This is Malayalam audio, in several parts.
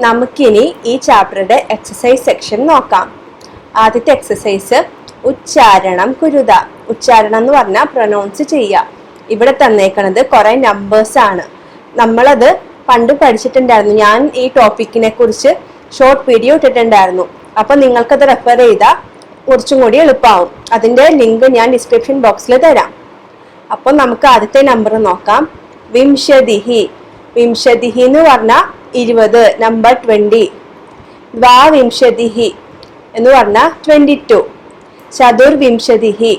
നമുക്കിനി ഈ ചാപ്റ്ററുടെ എക്സസൈസ് സെക്ഷൻ നോക്കാം. ആദ്യത്തെ എക്സസൈസ് ഉച്ചാരണം കുരുത. ഉച്ചാരണം എന്ന് പറഞ്ഞാൽ പ്രൊനൗൺസ് ചെയ്യുക. ഇവിടെ തന്നേക്കണത് കുറെ നമ്പേഴ്സ് ആണ്. നമ്മളത് പണ്ട് പഠിച്ചിട്ടുണ്ടായിരുന്നു. ഞാൻ ഈ ടോപ്പിക്കിനെ കുറിച്ച് ഷോർട്ട് വീഡിയോ ഇട്ടിട്ടുണ്ടായിരുന്നു. അപ്പൊ നിങ്ങൾക്കത് റെഫർ ചെയ്താൽ കുറച്ചും കൂടി എളുപ്പമാവും. അതിന്റെ ലിങ്ക് ഞാൻ ഡിസ്ക്രിപ്ഷൻ ബോക്സിൽ തരാം. അപ്പൊ നമുക്ക് ആദ്യത്തെ നമ്പർ നോക്കാം. വിംശതിഹി. വിംശതിഹി എന്ന് പറഞ്ഞാൽ 20, നമ്പർ 20. ദ്വാവിംശതിഹി എന്ന് പറഞ്ഞാൽ 22. ചതുർവിംശതിഹി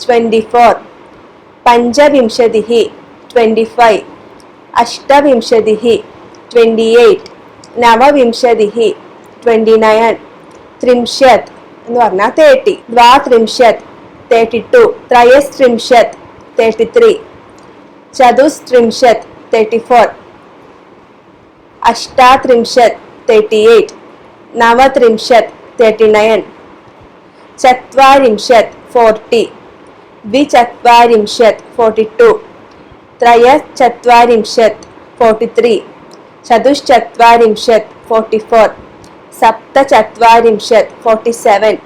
24. പഞ്ചവിംശതിഹി 25. അഷ്ടവിംശതിഹി 28. നവവിംശതിഹി 29. ത്രിംശത് എന്ന് പറഞ്ഞാൽ 30. ദ്വാത്രിംശത് 32. ത്രയസ്ത്രിംശത് 33. ചതുസ്ത്രിംശത് 34. അഷ്ടാത്രിംശത് 38. നവത്രിംശത് 39. ചത്വാരിംശത് 40. ദ്വിചത്വാരിംശത് 42. ത്രയചത്വാരിംശത് 43. ചതുശ്ചത്വാരിംശത് 44. സപ്തചത്വാരിംശത് 47.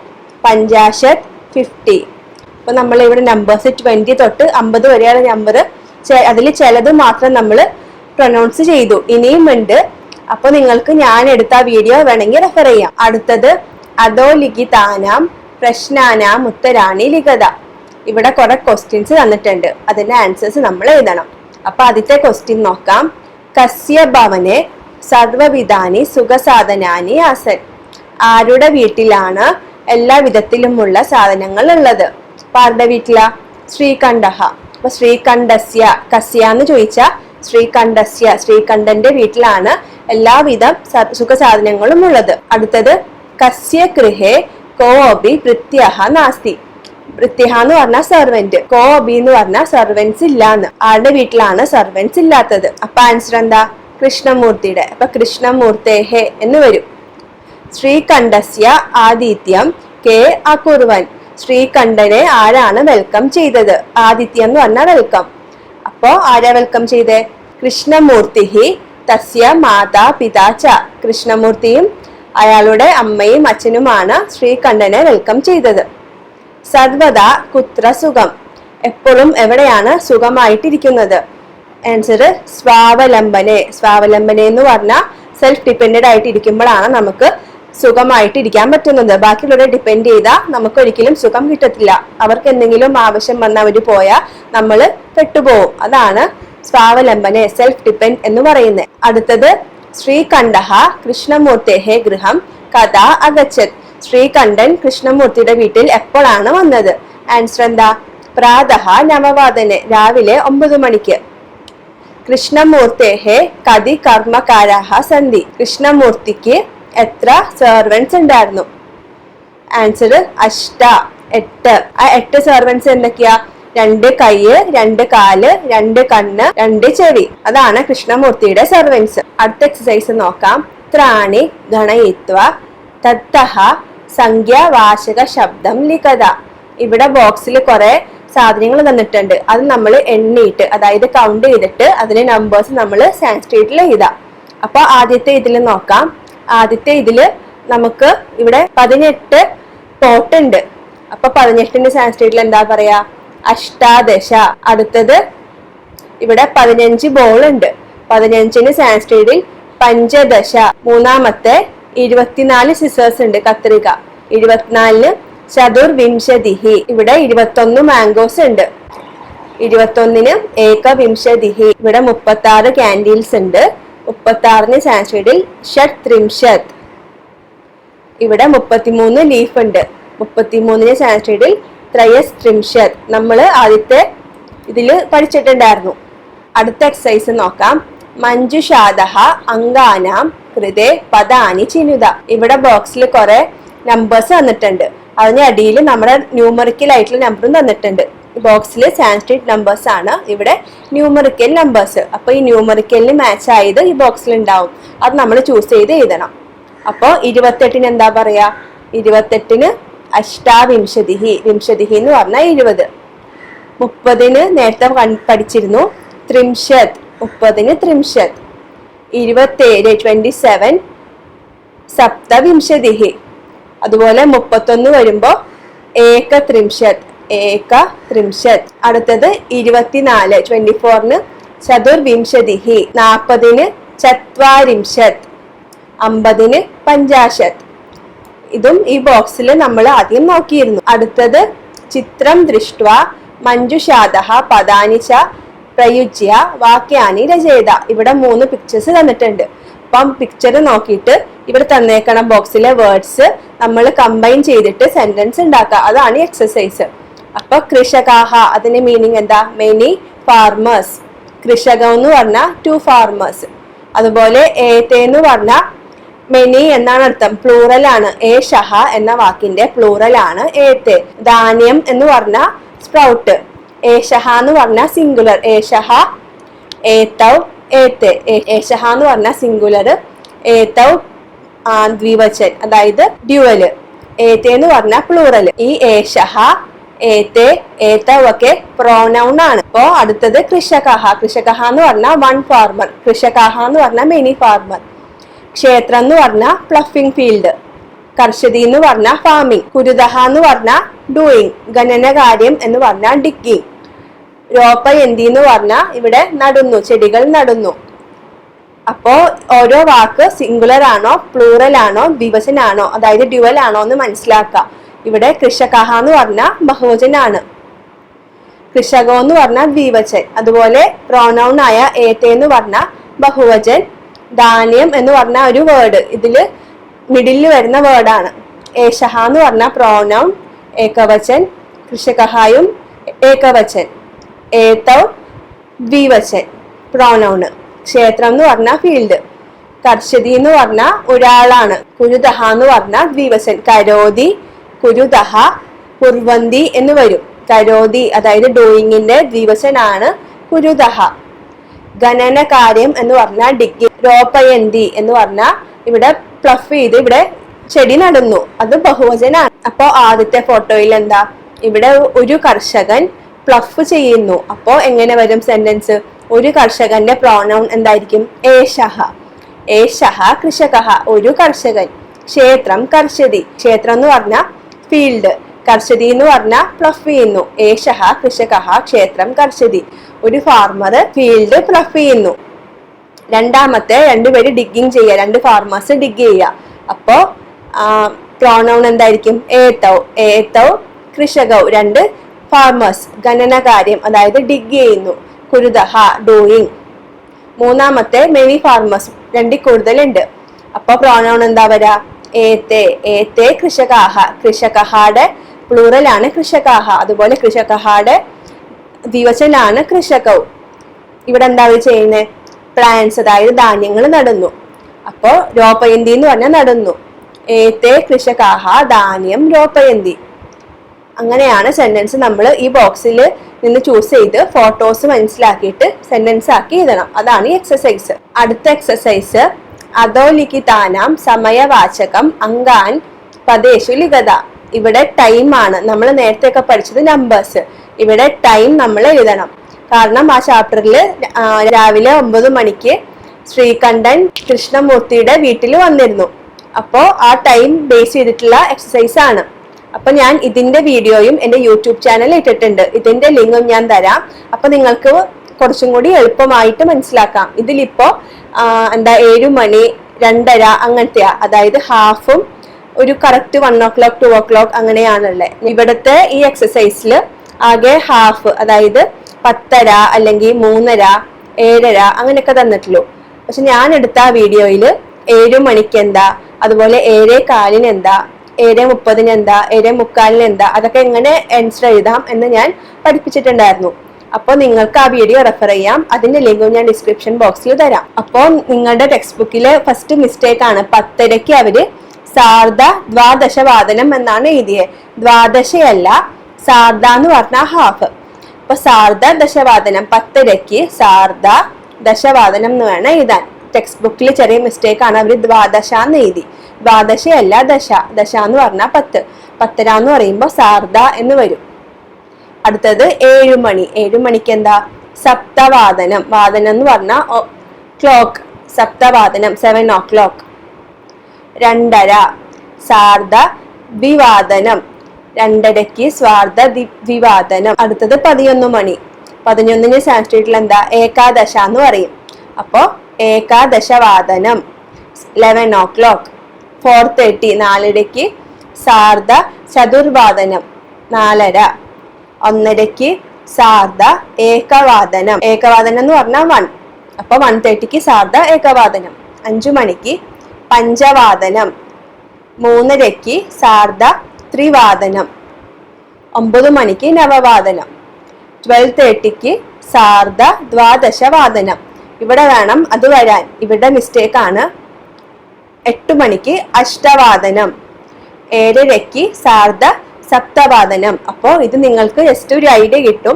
പഞ്ചാശത് 50. അപ്പൊ നമ്മൾ ഇവിടെ നമ്പേഴ്സ് 20 തൊട്ട് 50 വരെയുള്ള നമ്പർ, അതിൽ ചിലത് മാത്രം നമ്മൾ പ്രൊനൗൺസ് ചെയ്തു. ഇനിയും ഉണ്ട്. അപ്പൊ നിങ്ങൾക്ക് ഞാൻ എടുത്ത വീഡിയോ വേണമെങ്കിൽ റെഫർ ചെയ്യാം. അടുത്തത് അധോലിഖിതാനാം പ്രശ്നാനാം ഉത്തരാണി ലിഖിത. ഇവിടെ കുറെ ക്വസ്റ്റ്യൻസ് തന്നിട്ടുണ്ട്. അതിന്റെ ആൻസേഴ്സ് നമ്മൾ എഴുതണം. അപ്പൊ ആദ്യത്തെ ക്വസ്റ്റ്യൻ നോക്കാം. കസ്യ ഭവനെ സർവവിധാനി സുഖസാധനാനി ആസൻ. ആരുടെ വീട്ടിലാണ് എല്ലാ വിധത്തിലുമുള്ള സാധനങ്ങൾ ഉള്ളത്? ആരുടെ വീട്ടിലാ? ശ്രീകണ്ഠഹ. അപ്പൊ ശ്രീകണ്ഠസ്യ, കസ്യ എന്ന് ചോദിച്ചാൽ ശ്രീകണ്ഠസ്യ, ശ്രീകണ്ഠന്റെ വീട്ടിലാണ് എല്ലാവിധ സുഖസാധനങ്ങളും ഉള്ളത്. അടുത്തത് കസ്യ ഗൃഹേ കോപി ഭൃത്യഹ നാസ്തി. ഭൃത്യഹ എന്ന് പറഞ്ഞാൽ സെർവന്റ്, കോപി എന്ന് പറഞ്ഞാൽ സെർവൻസ് ഇല്ലാന്ന്. ആരുടെ വീട്ടിലാണ് സെർവൻസ് ഇല്ലാത്തത്? അപ്പൊ ആൻസർ എന്താ? കൃഷ്ണമൂർത്തിയുടെ. അപ്പൊ കൃഷ്ണമൂർത്തേഹേ എന്ന് വരും. ശ്രീകണ്ഠസ്യ ആദിത്യം കെ അകുർവൻ. ശ്രീകണ്ഠനെ ആരാണ് വെൽക്കം ചെയ്തത്? ആദിത്യം എന്ന് പറഞ്ഞാൽ വെൽക്കം. അപ്പോ ആരാ വെൽക്കം ചെയ്തേ? കൃഷ്ണമൂർത്തി തസ്യ മാതാ പിതാ ച. കൃഷ്ണമൂർത്തിയും അയാളുടെ അമ്മയും അച്ഛനുമാണ് ശ്രീകണ്ഠനെ വെൽക്കം ചെയ്തത്. സർവദാ കുത്ര സുഖം. എപ്പോഴും എവിടെയാണ് സുഖമായിട്ടിരിക്കുന്നത്? ആൻസർ സ്വാവലംബനെ. സ്വാവലംബനെ എന്ന് പറഞ്ഞാൽ സെൽഫ് ഡിപ്പെൻഡന്റ് ആയിട്ട് ഇരിക്കുമ്പോഴാണ് നമുക്ക് സുഖമായിട്ട് ഇരിക്കാൻ പറ്റുന്നത്. ബാക്കിയുള്ളവരെ ഡിപ്പെൻഡ് ചെയ്താൽ നമുക്ക് ഒരിക്കലും സുഖം കിട്ടത്തില്ല. അവർക്ക് എന്തെങ്കിലും ആവശ്യം വന്ന് അവര് പോയാൽ നമ്മൾ പെട്ടുപോകും. അതാണ് സ്വാവലംബനെ, സെൽഫ് ഡിപ്പെൻഡ് എന്ന് പറയുന്നത്. അടുത്തത് ശ്രീകണ്ഠഹ കൃഷ്ണമൂർത്തേഹേ ഗൃഹം കഥാ അഗച്ഛത്. ശ്രീകണ്ഠൻ കൃഷ്ണമൂർത്തിയുടെ വീട്ടിൽ എപ്പോഴാണ് വന്നത്? ആൻസർ എന്താ? പ്രാതഃ നവവാദനെ, രാവിലെ 9 മണിക്ക്. കൃഷ്ണമൂർത്തേഹേ കതി കർമ്മകാരാഹ സന്ധി. കൃഷ്ണമൂർത്തിക്ക് എത്ര സെർവൻസ് ഉണ്ടായിരുന്നു? ആൻസർ അഷ്ട, 8. ആ 8 സെർവൻസ് എന്തൊക്കെയാ? 2 കൈ, 2 കാല്, 2 കണ്ണ്, 2 ചെവി. അതാണ് കൃഷ്ണമൂർത്തിയുടെ സെർവൻസ്. അടുത്ത എക്സസൈസ് നോക്കാം. ത്രാണി ഗണയിത്വ തത്തഹ സംഖ്യാവാചക ശബ്ദം ലിഖിത. ഇവിടെ ബോക്സിൽ കുറെ സാധനങ്ങൾ തന്നിട്ടുണ്ട്. അത് നമ്മൾ എണ്ണിയിട്ട്, അതായത് കൗണ്ട് ചെയ്തിട്ട് അതിന്റെ നമ്പേഴ്സ് നമ്മൾ സാൻസ്ക്രിറ്റിൽ എഴുതാം. അപ്പൊ ആദ്യത്തെ ഇതിൽ നോക്കാം. ആദ്യത്തെ ഇതില് നമുക്ക് ഇവിടെ 18 പോട്ട് ഉണ്ട്. അപ്പൊ 18ന്റെ സാൻസ്ക്രിറ്റിൽ എന്താ പറയാ? അഷ്ടാദശ. അടുത്തത് ഇവിടെ 15 ബോൾ ഉണ്ട്. 15ന് സാൻസ്ക്രിറ്റിൽ പഞ്ചദശ. മൂന്നാമത്തെ 24 സിസേഴ്സ് ഉണ്ട്, കത്രിക. 24ന് ചതുർവിംശതിഹി. ഇവിടെ 21 മാംഗോസ് ഉണ്ട്. 21ന് ഏകവിംശതിഹി. ഇവിടെ 36 കാൻഡിൽസ് ഉണ്ട്. 36ന് സാൻസ്ക്രിറ്റിൽ ഷട്ത്രിംശത്. ഇവിടെ 33 ലീഫ് ഉണ്ട്. 33ന് സാൻസ്ക്രിറ്റിൽ ത്രയസ്ത്രിംശത്. നമ്മൾ ആദ്യത്തെ ഇതില് പഠിച്ചിട്ടുണ്ടായിരുന്നു. അടുത്ത എക്സസൈസ് നോക്കാം. മഞ്ജുഷാദഹ അംഗാനാം കൃതേ പദാനി ചിനുത. ഇവിടെ ബോക്സിൽ കുറെ നമ്പേഴ്സ് തന്നിട്ടുണ്ട്. അതിന് അടിയിൽ നമ്മുടെ ന്യൂമറിക്കൽ ആയിട്ടുള്ള നമ്പറും തന്നിട്ടുണ്ട്. ബോക്സിൽ സാൻസ്ക്രിറ്റ് നമ്പേഴ്സ് ആണ്, ഇവിടെ ന്യൂമറിക്കൽ നമ്പേഴ്സ്. അപ്പൊ ഈ ന്യൂമറിക്കലിന് മാച്ച് ആയത് ഈ ബോക്സിൽ ഉണ്ടാവും. അത് നമ്മൾ ചൂസ് ചെയ്ത് എഴുതണം. അപ്പോ 28ന് എന്താ പറയാ? 28ന് അഷ്ടാവിംശതിഹി. വിംശതിഹി എന്ന് പറഞ്ഞാൽ 20. 30ന് നേരത്തെ പഠിച്ചിരുന്നു ത്രിംശത്. 30ന് ത്രിംശത്. 27 27 സപ്തവിംശതിഹി. അതുപോലെ 31 വരുമ്പോ ഏകത്രിംശത്, ഏകത്രിംശത്. അടുത്തത് 24, 24 ചതുർവിംശതിഹി. 40 ചത്വാരിംശത്, 50 പഞ്ചാശത്. ഇതും ഈ ബോക്സിൽ നമ്മൾ ആദ്യം നോക്കിയിരുന്നു. അടുത്തത് ചിത്രം ദൃഷ്ട്വ മഞ്ജുഷാദഹ പദാനി ച പ്രയുജ്യ വാക്യാനി രചയിത. ഇവിടെ 3 പിക്ചേഴ്സ് തന്നിട്ടുണ്ട്. അപ്പം പിക്ചർ നോക്കിയിട്ട് ഇവിടെ തന്നേക്കണ ബോക്സിലെ വേർഡ്സ് നമ്മൾ കമ്പൈൻ ചെയ്തിട്ട് സെന്റൻസ് ഉണ്ടാക്കുക. അതാണ് എക്സസൈസ്. അപ്പൊ കൃഷകാഹ, അതിന്റെ മീനിങ് എന്താ? Many farmers. കൃഷകം എന്ന് പറഞ്ഞാൽ 2 ഫാർമേഴ്സ്. അതുപോലെ ഏത്തെ എന്ന് പറഞ്ഞാൽ മെനി എന്നാണ് അർത്ഥം, പ്ലൂറൽ ആണ്. ഏഷഹ എന്ന വാക്കിന്റെ പ്ലൂറൽ ആണ് ഏത്തെ. ധാന്യം എന്ന് പറഞ്ഞാൽ സ്പ്രൗട്ട്. ഏഷഹ എന്ന് പറഞ്ഞാൽ സിംഗുലർ. ഏഷഹ, ഏതൗ, ഏത്തെ. ഏഷഹ എന്ന് പറഞ്ഞാൽ സിംഗുലർ, ഏതൗ ദ്വിവചൻ അതായത് ഡ്യുവല്, ഏത്തെ എന്ന് പറഞ്ഞാൽ പ്ലൂറൽ. ഈ ഏഷഹ, ഏത്തെ, ഏതൗ ഒക്കെ പ്രോനൗൺ ആണ്. അപ്പോ അടുത്തത് കൃഷകഹ. കൃഷകഹ എന്ന് പറഞ്ഞാൽ 1 ഫാർമർ. കൃഷകഹ എന്ന് പറഞ്ഞാൽ മെനി ഫാർമർ. ക്ഷേത്രം എന്ന് പറഞ്ഞാൽ പ്ലഫിംഗ് ഫീൽഡ്. കർഷതി എന്ന് പറഞ്ഞാൽ ഫാമിംഗ്. കുരുതഹ എന്ന് പറഞ്ഞാൽ ഡൂയിങ്. ഗണനകാര്യം എന്ന് പറഞ്ഞാൽ ഡിഗ്ഗിങ്. രോപയന്തി എന്ന് പറഞ്ഞാൽ ഇവിടെ നടുന്നു, ചെടികൾ നടുന്നു. അപ്പോ ഓരോ വാക്ക് സിംഗുലർ ആണോ, പ്ലൂറൽ ആണോ, ദ്വിവചനാണോ, അതായത് ഡ്യുവൽ ആണോ എന്ന് മനസ്സിലാക്കാം. ഇവിടെ കൃഷകഹ എന്ന് പറഞ്ഞാൽ ബഹുവചനാണ്, കൃഷകോ എന്ന് പറഞ്ഞാൽ ദ്വിവചൻ. അതുപോലെ പ്രോനൗൺ ആയ ഏത്തെ എന്ന് പറഞ്ഞാൽ ബഹുവചൻ. ധാന്യം എന്ന് പറഞ്ഞ ഒരു വേർഡ് ഇതില് മിഡിലിൽ വരുന്ന വേർഡാണ്. ഏഷഹ എന്ന് പറഞ്ഞ പ്രോനൗൺ ഏകവചൻ, കൃഷകഹായും ഏകവചൻ, ഏതൗ ദ്വിവചൻ പ്രോനൗണ്. ക്ഷേത്രം എന്ന് പറഞ്ഞ ഫീൽഡ്. കർഷതി എന്ന് പറഞ്ഞ ഒരാളാണ്. കുരുദഹ എന്ന് പറഞ്ഞ ദ്വിവചൻ. കരോതി, കുരുദഹ, കുർവന്തി എന്ന് വരും. കരോതി അതായത് ഡൂയിങ്ങിന്റെ ദ്വിവചനാണ് കുരുദഹ. ഗണനകാര്യം എന്ന് പറഞ്ഞാൽ ഡിഗ്ഗി. രോപയന്തി എന്ന് പറഞ്ഞാൽ ഇവിടെ പ്ലഫ് ചെയ്ത് ഇവിടെ ചെടി നടുന്നു, അത് ബഹുവചനാണ്. അപ്പോ ആദ്യത്തെ ഫോട്ടോയിൽ എന്താ? ഇവിടെ ഒരു കർഷകൻ പ്ലഫ് ചെയ്യുന്നു. അപ്പോ എങ്ങനെ വരും സെന്റൻസ്? ഒരു കർഷകന്റെ പ്രോനൗൺ എന്തായിരിക്കും? ഏഷഹ. ഏഷഹ കൃഷകഹ, ഒരു കർഷകൻ. ക്ഷേത്രം കർഷതി. ക്ഷേത്രം എന്ന് പറഞ്ഞാൽ ഫീൽഡ്. കർഷതി എന്ന് പറഞ്ഞാൽ പ്ലഫ് ചെയ്യുന്നു. ഏഷഹ കൃഷകഹ ക്ഷേത്രം കർഷതി. ഒരു ഫാർമർ ഫീൽഡ് പ്ലഫ് ചെയ്യുന്നു. രണ്ടാമത്തെ രണ്ടുപേര് ഡിഗ്ഗിങ് ചെയ്യുക, 2 ഫാർമേഴ്സ് ഡിഗ് ചെയ്യുക. അപ്പോ പ്രോനൗൺ എന്തായിരിക്കും? ഏതൗ. ഏതൗ കൃഷകൗ, 2 ഫാർമേഴ്സ്. ഗണനകാര്യം അതായത് ഡിഗ് ചെയ്യുന്നു. കുരുദഹ ഡൂയിങ്. മൂന്നാമത്തെ മെനി ഫാർമേഴ്സ്, 2 കൂടുതലുണ്ട്. അപ്പൊ പ്രോനൗൺ എന്താ വരാ? ഏത്തെ. ഏത്തെ കൃഷകാഹ. കൃഷകഹാടെ പ്ലൂറൽ ആണ് കൃഷകാഹ. അതുപോലെ കൃഷകഹാടെ ദ്വിവചനാണ് കൃഷകൗ. ഇവിടെ എന്താ ചെയ്യുന്നത്? പ്ലാന്റ്സ് അതായത് ധാന്യങ്ങൾ നടുന്നു. അപ്പോ രോപയന്തി എന്ന് പറഞ്ഞാൽ നടുന്നു. ഏത്തെ കൃഷകാഹ ധാന്യം രോപയന്തി. അങ്ങനെയാണ് സെന്റൻസ് നമ്മൾ ഈ ബോക്സിൽ നിന്ന് ചൂസ് ചെയ്ത് ഫോട്ടോസ് മനസ്സിലാക്കിയിട്ട് സെന്റൻസ് ആക്കി എഴുതണം. അതാണ് ഈ എക്സസൈസ്. അടുത്ത എക്സസൈസ് അധോലിഖിതാനാം സമയവാചകം അങ്കാൻ പദേഷു ലിഖത. ഇവിടെ ടൈം ആണ്. നമ്മൾ നേരത്തെ ഒക്കെ പഠിച്ചത് നമ്പേഴ്സ്. ഇവിടെ ടൈം നമ്മൾ എഴുതണം. കാരണം ആ ചാപ്റ്ററിൽ രാവിലെ 9 മണിക്ക് ശ്രീകണ്ഠൻ കൃഷ്ണമൂർത്തിയുടെ വീട്ടിൽ വന്നിരുന്നു. അപ്പോ ആ ടൈം ബേസ് ചെയ്തിട്ടുള്ള എക്സസൈസ് ആണ്. അപ്പൊ ഞാൻ ഇതിന്റെ വീഡിയോയും എന്റെ യൂട്യൂബ് ചാനൽ ഇട്ടിട്ടുണ്ട്. ഇതിന്റെ ലിങ്കും ഞാൻ തരാം. അപ്പൊ നിങ്ങൾക്ക് കുറച്ചും കൂടി എളുപ്പമായിട്ട് മനസ്സിലാക്കാം. ഇതിലിപ്പോ 7 മണി, 2:30 അങ്ങനത്തെയാ. അതായത് ഹാഫും ഒരു കറക്റ്റ് 1 o'clock 2 o'clock അങ്ങനെയാണല്ലേ. ഇവിടുത്തെ ഈ എക്സസൈസിൽ ആകെ ഹാഫ്, അതായത് 10:30 അല്ലെങ്കിൽ 3:30, 7:30 അങ്ങനെയൊക്കെ തന്നിട്ടുള്ളൂ. പക്ഷെ ഞാൻ എടുത്ത വീഡിയോയിൽ 7 മണിക്ക് എന്താ, അതുപോലെ 7:15 എന്താ, 7:30 എന്താ, 7:45 എന്താ, അതൊക്കെ എങ്ങനെ ആൻസർ എഴുതാം എന്ന് ഞാൻ പഠിപ്പിച്ചിട്ടുണ്ടായിരുന്നു. അപ്പോൾ നിങ്ങൾക്ക് ആ വീഡിയോ റെഫർ ചെയ്യാം. അതിന്റെ ലിങ്കും ഞാൻ ഡിസ്ക്രിപ്ഷൻ ബോക്സിൽ തരാം. അപ്പോൾ നിങ്ങളുടെ ടെക്സ്റ്റ് ബുക്കിലെ ഫസ്റ്റ് മിസ്റ്റേക്ക് ആണ്. 10:30 അവര് സാർദ്ധ ദ്വാദശവാദനം എന്നാണ് എഴുതിയത്. ദ്വാദശയല്ല, സാർദ്ധ എന്ന് പറഞ്ഞാൽ ഹാഫ്. അപ്പൊ സാർദ്ധ ദശവാദനം, 10:30 സാർദ്ധ ദശവാദനം എന്ന് വേണം എഴുതാൻ. ടെക്സ്റ്റ് ബുക്കിൽ ചെറിയ മിസ്റ്റേക്ക് ആണ്. അവര് ദ്വാദശ എന്ന് എഴുതി. ദ്വാദശയല്ല ദശ. ദശ എന്ന് പറഞ്ഞാൽ 10. 10:30 എന്ന് പറയുമ്പോൾ സാർദ്ധ എന്ന് വരും. അടുത്തത് 7 മണി. 7 മണിക്ക് എന്താ? സപ്തവാദനം. വാദനം എന്ന് പറഞ്ഞാൽ ക്ലോക്ക്. സപ്തവാദനം 7 o'clock. 2:30 സാർദ്ധ ദ്വിവാദനം, 2:30 സ്വാർദ്ധ ദ്വിവാദനം. അടുത്തത് 11 മണി. 11ന് സാൻസ്ക്രിറ്റിൽ എന്താ? ഏകാദശ എന്ന് പറയും. അപ്പോ ഏകാദശവാദനം, 11 o'clock. 4:30 4:30 സാർദ്ധ ചതുർവാദനം, 4:30. 1:30 സാർദ്ധ ഏകവാദനം, ഏകവാദനം എന്ന് പറഞ്ഞാൽ 1. അപ്പൊ 1:30 സാർദ്ധ ഏകവാദനം. 5 മണിക്ക് പഞ്ചവാദനം, 3:30 സാർദ്ധ ത്രിവാദനം, 9 മണിക്ക് നവവാദനം, 12:30 സാർദ്ധ ദ്വാദശവാദനം. ഇവിടെ വേണം അത് വരാൻ, ഇവിടെ മിസ്റ്റേക്ക് ആണ്. 8 മണിക്ക് അഷ്ടവാദനം, 7:30 സാർദ്ധ സപ്തവാദനം. അപ്പോൾ ഇത് നിങ്ങൾക്ക് ജസ്റ്റ് ഒരു ഐഡിയ കിട്ടും.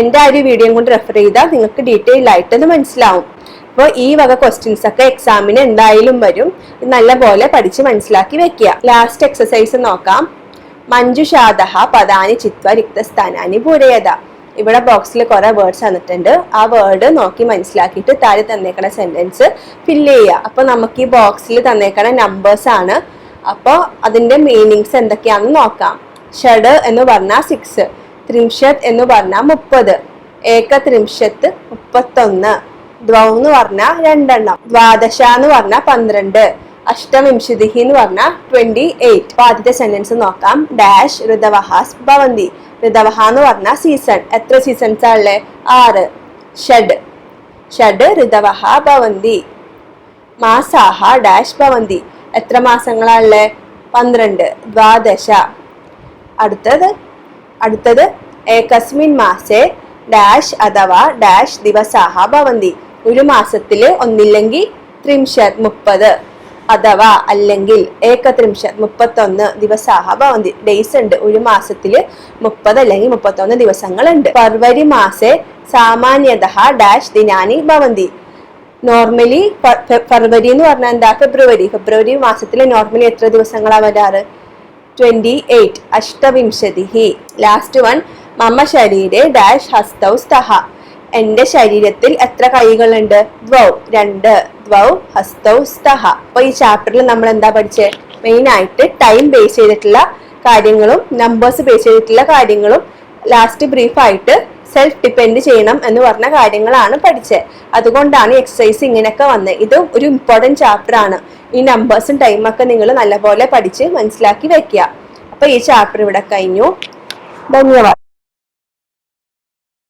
എൻ്റെ ആ ഒരു വീഡിയോ കൊണ്ട് റെഫർ ചെയ്താൽ നിങ്ങൾക്ക് ഡീറ്റെയിൽ ആയിട്ട് ഇത് മനസ്സിലാവും. അപ്പോൾ ഈ വക ക്വസ്റ്റ്യൻസ് ഒക്കെ എക്സാമിന് എന്തായാലും വരും. നല്ല പോലെ പഠിച്ച് മനസ്സിലാക്കി വെക്കുക. ലാസ്റ്റ് എക്സസൈസ് നോക്കാം. മഞ്ജുഷാദഹ പദാനി ചിത്വ റിക്തസ്ഥാനാനി പൂരയത. ഇവിടെ ബോക്സിൽ കുറെ വേർഡ്സ് തന്നിട്ടുണ്ട്. ആ വേർഡ് നോക്കി മനസ്സിലാക്കിയിട്ട് താഴെ തന്നേക്കണ സെന്റൻസ് ഫില്ല് ചെയ്യുക. അപ്പൊ നമുക്ക് ഈ ബോക്സിൽ തന്നേക്കണ നമ്പേഴ്സ് ആണ്. അപ്പോൾ അതിന്റെ മീനിങ്സ് എന്തൊക്കെയാണെന്ന് നോക്കാം. ഷഡ് എന്ന് പറഞ്ഞാൽ 6, ത്രിംശത് എന്ന് പറഞ്ഞാൽ 30, ഏകത്രിംശത്ത് 31, ദ്വൗ എന്ന് പറഞ്ഞാൽ 2 എണ്ണം, ദ്വാദശ എന്ന് പറഞ്ഞാൽ 12, അഷ്ടവിംശതിഹി എന്ന് പറഞ്ഞാൽ 28. അപ്പൊ ആദ്യത്തെ സെന്റൻസ് നോക്കാം. ഡാഷ് ഋതവഹാസ് ഭവന്തി. ഋതവഹ എന്ന് പറഞ്ഞാൽ സീസൺ. എത്ര സീസൺസ് ആണല്ലേ? 6. ഷഡ് ഋതവഹ ഭവന്തി. മാസാഹ ഡാഷ് ഭവന്തി. എത്ര മാസങ്ങളാണല്ലേ? 12. ദ്വാദശ. അടുത്തത് ഏകസ്മിൻ മാസേ ഡാഷ് അഥവാ ഡാഷ് ദിവസാഹ ഭവന്തി. ഒരു മാസത്തില് ഒന്നില്ലെങ്കിൽ ത്രിംശത് 30 അഥവാ അല്ലെങ്കിൽ ഏകത്രിംശത് 31 ദിവസാഹ ഭവന്തി. ഡേയ്സ് ഉണ്ട്. ഒരു മാസത്തില് 30 അല്ലെങ്കിൽ 31 ദിവസങ്ങളുണ്ട്. ഫെബ്രുവരി മാസേ സാമാന്യതഃ ഡാഷ് ദിനാനി ഭവന്തി. നോർമലി ഫെബ്രുവരി എന്ന് പറഞ്ഞാൽ എന്താ? ഫെബ്രുവരി മാസത്തില് നോർമലി എത്ര ദിവസങ്ങളാ വരാറ്? 28. അഷ്ടവിംശതിഹി. Last one. മമ ശരീരെ ഡാഷ് ഹസ്തൗ സ്തഹ. എന്റെ ശരീരത്തിൽ എത്ര കൈകളുണ്ട്? ദ്വൗ 2. ദ്വൗ ഹസ്തൗ സ്തഹ. അപ്പൊ ഈ ചാപ്റ്ററിൽ നമ്മൾ എന്താ പഠിച്ചത്? മെയിൻ ആയിട്ട് ടൈം ബേസ് ചെയ്തിട്ടുള്ള കാര്യങ്ങളും നമ്പേഴ്സ് ബേസ് ചെയ്തിട്ടുള്ള കാര്യങ്ങളും ലാസ്റ്റ് ബ്രീഫായിട്ട് സെൽഫ് ഡിപ്പെൻഡ് ചെയ്യണം എന്ന് പറഞ്ഞ കാര്യങ്ങളാണ് പഠിച്ചത്. അതുകൊണ്ടാണ് എക്സസൈസ് ഇങ്ങനെയൊക്കെ വന്നത്. ഇത് ഒരു ഇമ്പോർട്ടൻറ്റ് ചാപ്റ്റർ ആണ്. ഈ നമ്പേഴ്സും ടൈമൊക്കെ നിങ്ങൾ നല്ലപോലെ പഠിച്ച് മനസ്സിലാക്കി വെക്കുക. അപ്പൊ ഈ ചാപ്റ്റർ ഇവിടെ കഴിഞ്ഞു. ധന്യവാദം.